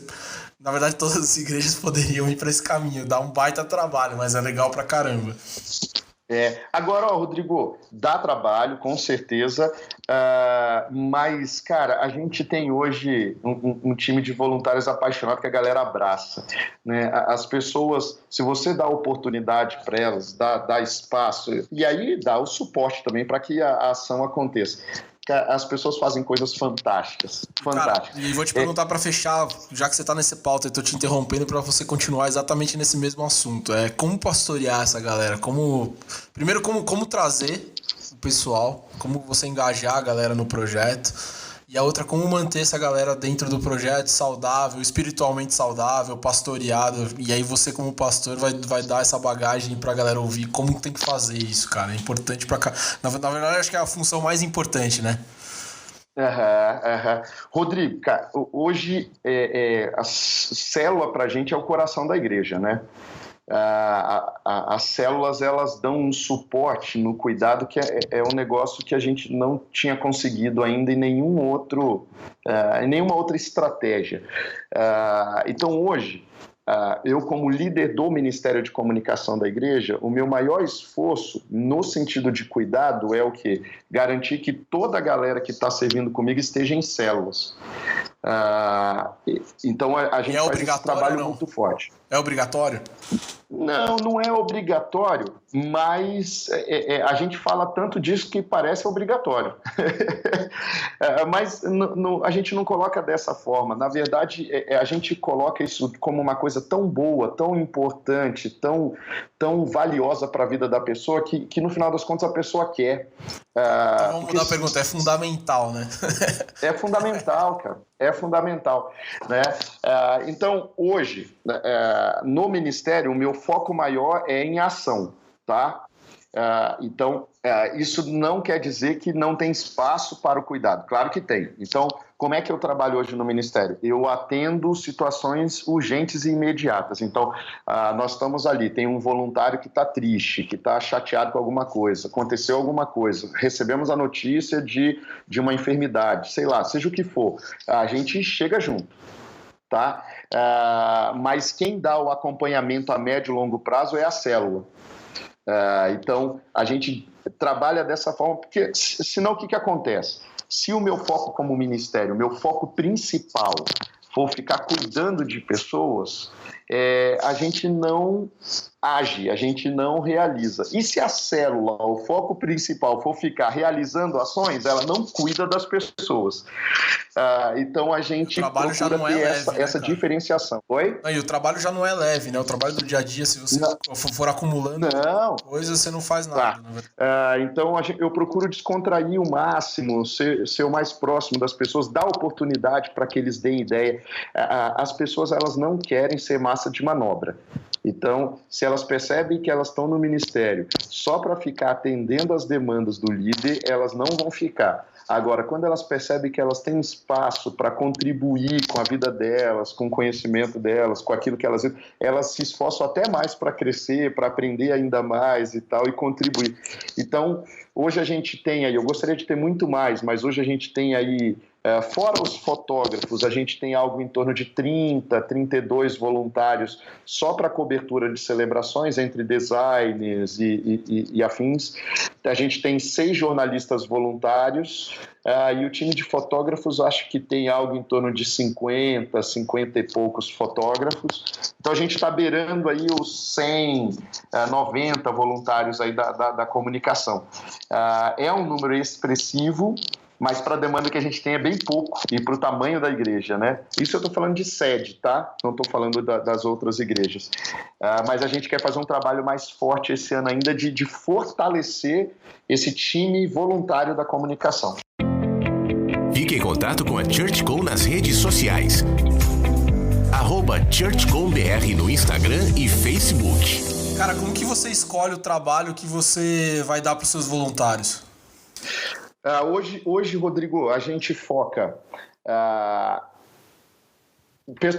Na verdade, todas as igrejas poderiam ir para esse caminho, dá um baita trabalho, mas é legal pra caramba. Agora, Rodrigo, dá trabalho, com certeza, mas, cara, a gente tem hoje um time de voluntários apaixonados que a galera abraça, né? As pessoas, se você dá oportunidade para elas, dá espaço, e aí dá o suporte também para que a ação aconteça. as pessoas fazem coisas fantásticas. Fantásticas. Cara, e vou te perguntar para fechar, já que você tá nesse pauta, eu tô te interrompendo para você continuar exatamente nesse mesmo assunto. Como pastorear essa galera? Primeiro, como trazer o pessoal, como você engajar a galera no projeto. E a outra, como manter essa galera dentro do projeto saudável, espiritualmente saudável, pastoreado. E aí você, como pastor, vai dar essa bagagem pra galera ouvir como tem que fazer isso, cara. É importante pra cá. Na verdade, acho que é a função mais importante, né? Rodrigo, cara, hoje a célula pra gente é o coração da igreja, né? As células, elas dão um suporte no cuidado que é um negócio que a gente não tinha conseguido ainda em nenhuma outra estratégia. Então hoje, eu como líder do Ministério de Comunicação da igreja, o meu maior esforço no sentido de cuidado é o quê? Garantir que toda a galera que está servindo comigo esteja em células. Então a gente faz esse trabalho muito forte. É obrigatório? Não é obrigatório, mas a gente fala tanto disso que parece obrigatório. Mas a gente não coloca dessa forma. Na verdade, a gente coloca isso como uma coisa tão boa, tão importante, tão valiosa para a vida da pessoa, que no final das contas a pessoa quer. Então vamos mudar a pergunta, é fundamental, né? É fundamental, cara. É fundamental, né? Então, hoje, no Ministério, o meu foco maior é em ação, tá? Então, isso não quer dizer que não tem espaço para o cuidado. Claro que tem. Então, como é que eu trabalho hoje no Ministério? Eu atendo situações urgentes e imediatas. Então, nós estamos ali, tem um voluntário que está triste, que está chateado com alguma coisa, aconteceu alguma coisa, recebemos a notícia de uma enfermidade, sei lá, seja o que for, a gente chega junto. Tá? Mas quem dá o acompanhamento a médio e longo prazo é a célula. Então, a gente trabalha dessa forma, porque senão o que acontece? Se o meu foco como ministério, o meu foco principal for ficar cuidando de pessoas, a gente não age, a gente não realiza. E se a célula, o foco principal, for ficar realizando ações, ela não cuida das pessoas. Então a gente procura ter essa diferenciação. Oi? E o trabalho já não é leve, né? O trabalho do dia a dia, se você for acumulando coisas, você não faz nada. Então eu procuro descontrair o máximo, ser o mais próximo das pessoas, dar oportunidade para que eles deem ideia. As pessoas, elas não querem ser massa de manobra. Então, se elas percebem que elas estão no ministério só para ficar atendendo às demandas do líder, elas não vão ficar. Agora, quando elas percebem que elas têm espaço para contribuir com a vida delas, com o conhecimento delas, com aquilo que elas se esforçam até mais para crescer, para aprender ainda mais e tal, e contribuir. Então, hoje a gente tem aí, eu gostaria de ter muito mais, mas hoje a gente tem aí, fora os fotógrafos, a gente tem algo em torno de 30, 32 voluntários só para cobertura de celebrações, entre designers e afins. A gente tem 6 jornalistas voluntários e o time de fotógrafos acho que tem algo em torno de 50 e poucos fotógrafos. Então a gente está beirando aí os 100, 90 voluntários aí da comunicação. É um número expressivo, mas para a demanda que a gente tem é bem pouco, e para o tamanho da igreja, né? Isso eu estou falando de sede, tá? Não estou falando das outras igrejas. Mas a gente quer fazer um trabalho mais forte esse ano ainda de fortalecer esse time voluntário da comunicação. Fique em contato com a ChurchCom nas redes sociais. @ChurchComBR no Instagram e Facebook. Cara, como que você escolhe o trabalho que você vai dar para os seus voluntários? Hoje, Rodrigo, a gente foca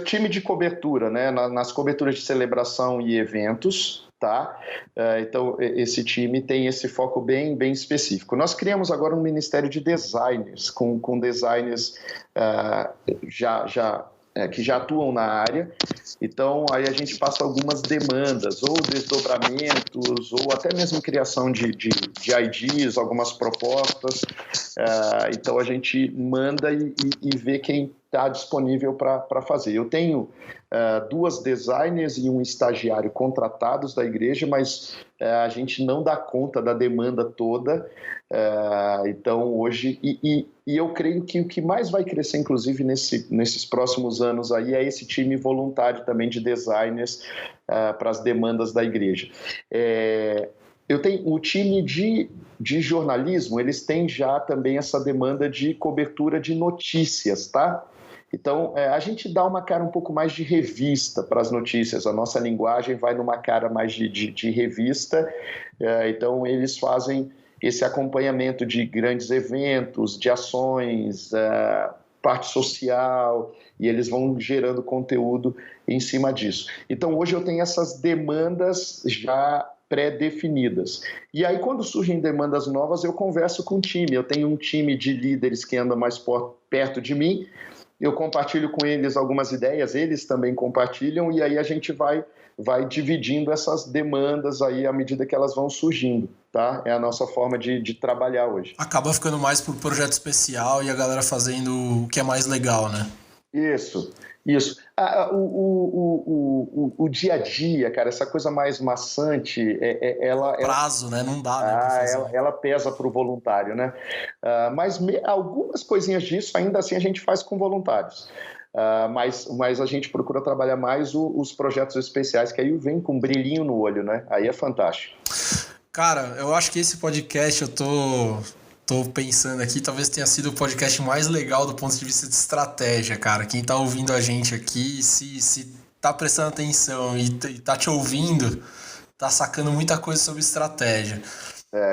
time de cobertura, né, nas coberturas de celebração e eventos, tá? Então, esse time tem esse foco bem específico. Nós criamos agora um ministério de designers, com designers que já atuam na área. Então, aí a gente passa algumas demandas, ou desdobramentos, ou até mesmo criação de IDs, algumas propostas. Então, a gente manda e vê quem está disponível para fazer. Eu tenho 2 designers e um estagiário contratados da igreja, mas a gente não dá conta da demanda toda. Então, hoje... E eu creio que o que mais vai crescer, inclusive, nesses próximos anos aí, é esse time voluntário também de designers para as demandas da igreja. Eu tenho o time de jornalismo, eles têm já também essa demanda de cobertura de notícias, tá? Então, a gente dá uma cara um pouco mais de revista para as notícias, a nossa linguagem vai numa cara mais de revista, então eles fazem esse acompanhamento de grandes eventos, de ações, parte social, e eles vão gerando conteúdo em cima disso. Então, hoje eu tenho essas demandas já pré-definidas. E aí, quando surgem demandas novas, eu converso com o time. Eu tenho um time de líderes que anda mais perto de mim, eu compartilho com eles algumas ideias, eles também compartilham, e aí a gente vai dividindo essas demandas aí à medida que elas vão surgindo, tá? É a nossa forma de trabalhar hoje. Acaba ficando mais por projeto especial e a galera fazendo o que é mais legal, né? Isso. O dia a dia, cara, essa coisa mais maçante, prazo, né? Não dá, né? Ela pesa para o voluntário, né? Mas algumas coisinhas disso, ainda assim, a gente faz com voluntários. Mas a gente procura trabalhar mais os projetos especiais, que aí vem com um brilhinho no olho, né? Aí é fantástico. Cara, eu acho que esse podcast, eu tô pensando aqui, talvez tenha sido o podcast mais legal do ponto de vista de estratégia, cara. Quem tá ouvindo a gente aqui, se tá prestando atenção e tá te ouvindo, tá sacando muita coisa sobre estratégia.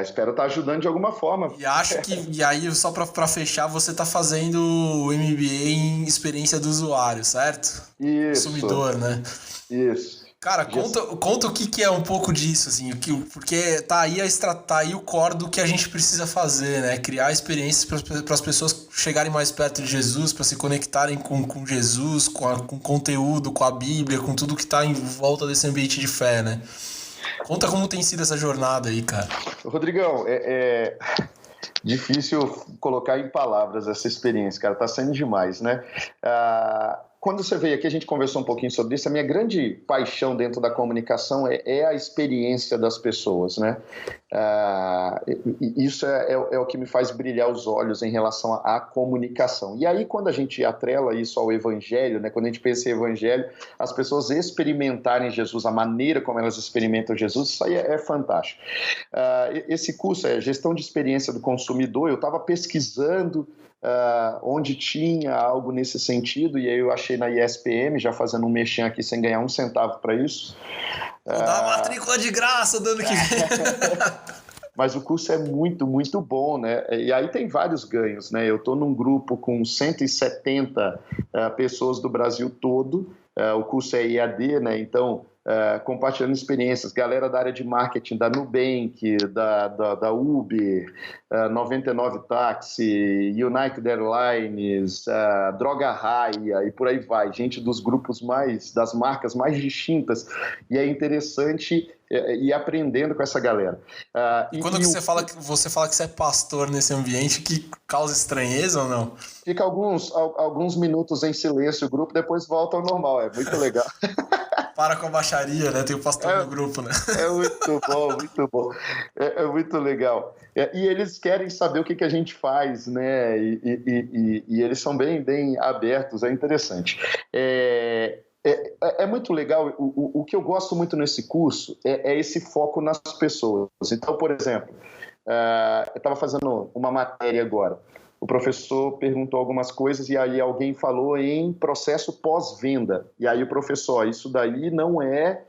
Espero estar ajudando de alguma forma. E aí, só pra fechar, você tá fazendo o MBA em experiência do usuário, certo? Isso. Consumidor, né? Isso. Cara, conta o que é um pouco disso, assim, porque tá aí o core do que a gente precisa fazer, né? Criar experiências para as pessoas chegarem mais perto de Jesus, para se conectarem com Jesus, com conteúdo, com a Bíblia, com tudo que tá em volta desse ambiente de fé, né? Conta como tem sido essa jornada aí, cara. Rodrigão, é difícil colocar em palavras essa experiência, cara, tá sendo demais, né? Quando você veio aqui, a gente conversou um pouquinho sobre isso. A minha grande paixão dentro da comunicação é a experiência das pessoas, né? Isso é o que me faz brilhar os olhos em relação à comunicação. E aí, quando a gente atrela isso ao evangelho, né? Quando a gente pensa em evangelho, as pessoas experimentarem Jesus, a maneira como elas experimentam Jesus, isso aí é fantástico. Esse curso é Gestão de Experiência do Consumidor. Eu estava pesquisando onde tinha algo nesse sentido, e aí eu achei na ESPM, já fazendo um merchan aqui sem ganhar um centavo para isso. Vou dar uma matrícula de graça do ano que vem. Mas o curso é muito, muito bom, né? E aí tem vários ganhos, né? Eu estou num grupo com 170 pessoas do Brasil todo, o curso é EAD, né? Então, compartilhando experiências, galera da área de marketing, da Nubank, da Uber, 99 Táxi, United Airlines, Droga Raia e por aí vai, gente dos grupos das marcas mais distintas, e é interessante ir aprendendo com essa galera. E quando você fala que você é pastor nesse ambiente, que causa estranheza ou não? Fica alguns minutos em silêncio o grupo, depois volta ao normal, é muito legal. Para com a baixaria, né? Tem o pastor no grupo, né? É muito bom, muito bom. É muito legal. E eles querem saber o que a gente faz, né? E eles são bem, bem abertos, é interessante. É muito legal. O que eu gosto muito nesse curso é esse foco nas pessoas. Então, por exemplo, eu estava fazendo uma matéria agora. O professor perguntou algumas coisas e aí alguém falou em processo pós-venda. E aí o professor, isso daí não é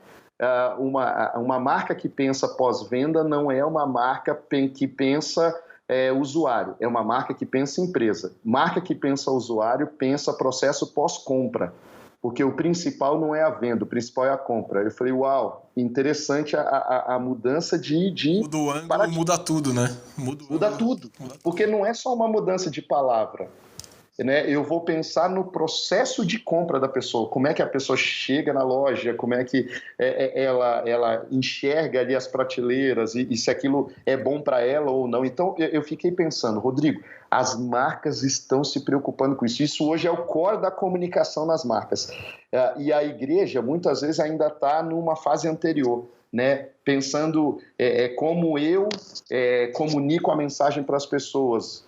uma marca que pensa pós-venda, não é uma marca que pensa usuário, é uma marca que pensa empresa. Marca que pensa usuário, pensa processo pós-compra. Porque o principal não é a venda, o principal é a compra. Eu falei, uau, interessante a mudança de muda o ângulo, muda tudo, né? Muda tudo, porque não é só uma mudança de palavra. né, eu vou pensar no processo de compra da pessoa, como é que a pessoa chega na loja, como é que ela enxerga ali as prateleiras e se aquilo é bom para ela ou não. Então, eu fiquei pensando, Rodrigo, as marcas estão se preocupando com isso. Isso hoje é o core da comunicação nas marcas. E a igreja, muitas vezes, ainda está numa fase anterior, né? Pensando como eu comunico a mensagem para as pessoas.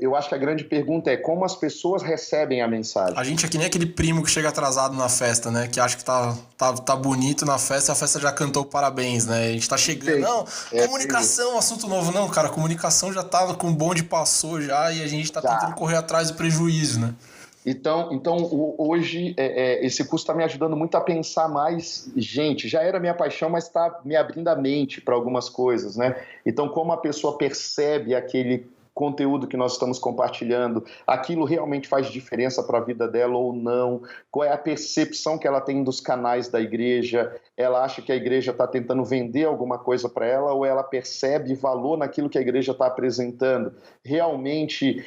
Eu acho que a grande pergunta é como as pessoas recebem a mensagem. A gente é que nem aquele primo que chega atrasado na festa, né? Que acha que tá bonito na festa e a festa já cantou parabéns, né? A gente tá chegando, não, comunicação, assunto novo. Não, cara, comunicação já tá com o bonde passou já e a gente tá tentando correr atrás do prejuízo, né? Então hoje esse curso está me ajudando muito a pensar mais. Gente, já era minha paixão, mas está me abrindo a mente para algumas coisas, né? Então, como a pessoa percebe aquele conteúdo que nós estamos compartilhando, aquilo realmente faz diferença para a vida dela ou não? Qual é a percepção que ela tem dos canais da igreja? Ela acha que a igreja está tentando vender alguma coisa para ela ou ela percebe valor naquilo que a igreja está apresentando? Realmente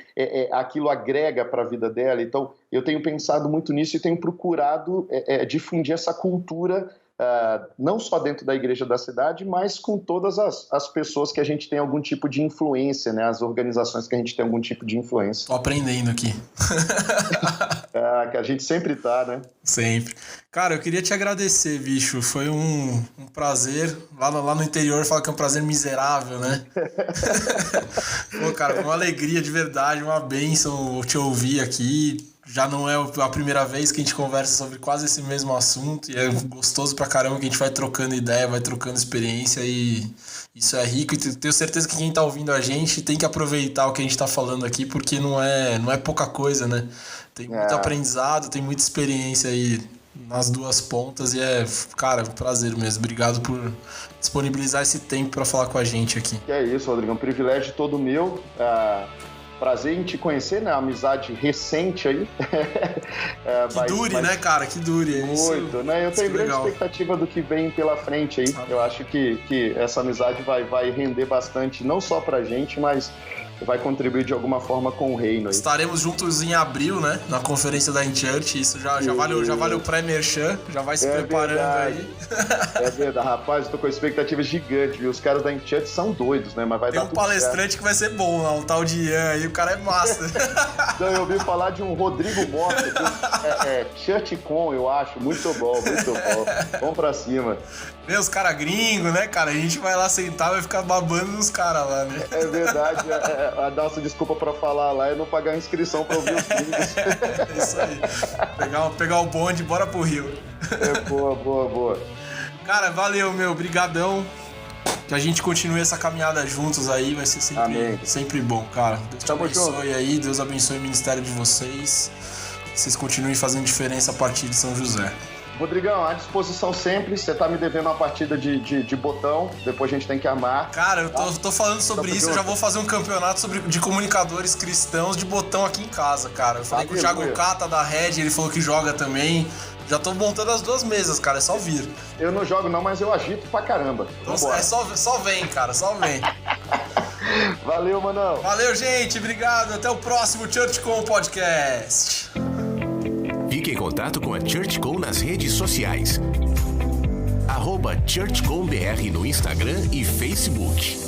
aquilo agrega para a vida dela? Então, eu tenho pensado muito nisso e tenho procurado difundir essa cultura não só dentro da igreja da cidade, mas com todas as pessoas que a gente tem algum tipo de influência, né? As organizações que a gente tem algum tipo de influência. Tô aprendendo aqui. Que a gente sempre tá, né? Sempre. Cara, eu queria te agradecer, bicho. Foi um prazer. Lá no interior fala que é um prazer miserável, né? Pô, cara, foi uma alegria de verdade, uma bênção te ouvir aqui. Já não é a primeira vez que a gente conversa sobre quase esse mesmo assunto e é gostoso pra caramba que a gente vai trocando ideia, vai trocando experiência e isso é rico e tenho certeza que quem tá ouvindo a gente tem que aproveitar o que a gente tá falando aqui porque não é pouca coisa, né? Tem muito aprendizado, tem muita experiência aí nas duas pontas e cara, um prazer mesmo. Obrigado por disponibilizar esse tempo pra falar com a gente aqui. Que é isso, Rodrigo, é um privilégio todo meu. Prazer em te conhecer, né? Amizade recente aí. Que dure, né, cara? Que dure. Muito, né? Eu tenho grande expectativa do que vem pela frente aí. Eu acho que essa amizade vai render bastante, não só pra gente, mas vai contribuir de alguma forma com o reino. Aí. Estaremos juntos em abril, né? Na conferência da InChurch. Isso já vale o pré-merchan. Já vai se preparando aí. É verdade. Rapaz, eu tô com expectativa gigante, viu? Os caras da InChurch são doidos, né? Mas vai dar tudo certo. Tem um palestrante que vai ser bom lá, um tal de Ian aí. O cara é massa. Então, eu ouvi falar de um Rodrigo Mota, ChurchCon, eu acho. Muito bom, muito bom. Vamos pra cima. Vê os caras gringos, né, cara? A gente vai lá sentar e vai ficar babando nos caras lá, né? É verdade. A nossa desculpa pra falar lá é não pagar a inscrição pra ouvir os gringos. É isso aí. Pegar o bonde e bora pro Rio. Boa. Cara, valeu, meu. Brigadão. Que a gente continue essa caminhada juntos aí. Vai ser sempre bom, cara. Deus te abençoe aí. Deus abençoe o ministério de vocês. Vocês continuem fazendo diferença a partir de São José. Rodrigão, à disposição sempre. Você tá me devendo uma partida de botão. Depois a gente tem que amar. Cara, eu tô falando sobre isso. Eu já vou fazer um campeonato de comunicadores cristãos de botão aqui em casa, cara. Eu falei com o Thiago Cata da Red, ele falou que joga também. Já tô montando as duas mesas, cara. É só vir. Eu não jogo não, mas eu agito pra caramba. Então, só vem, cara. Só vem. Valeu, manão. Valeu, gente. Obrigado. Até o próximo ChurchCon Podcast. Fique em contato com a ChurchCon nas redes sociais. @ChurchConBR no Instagram e Facebook.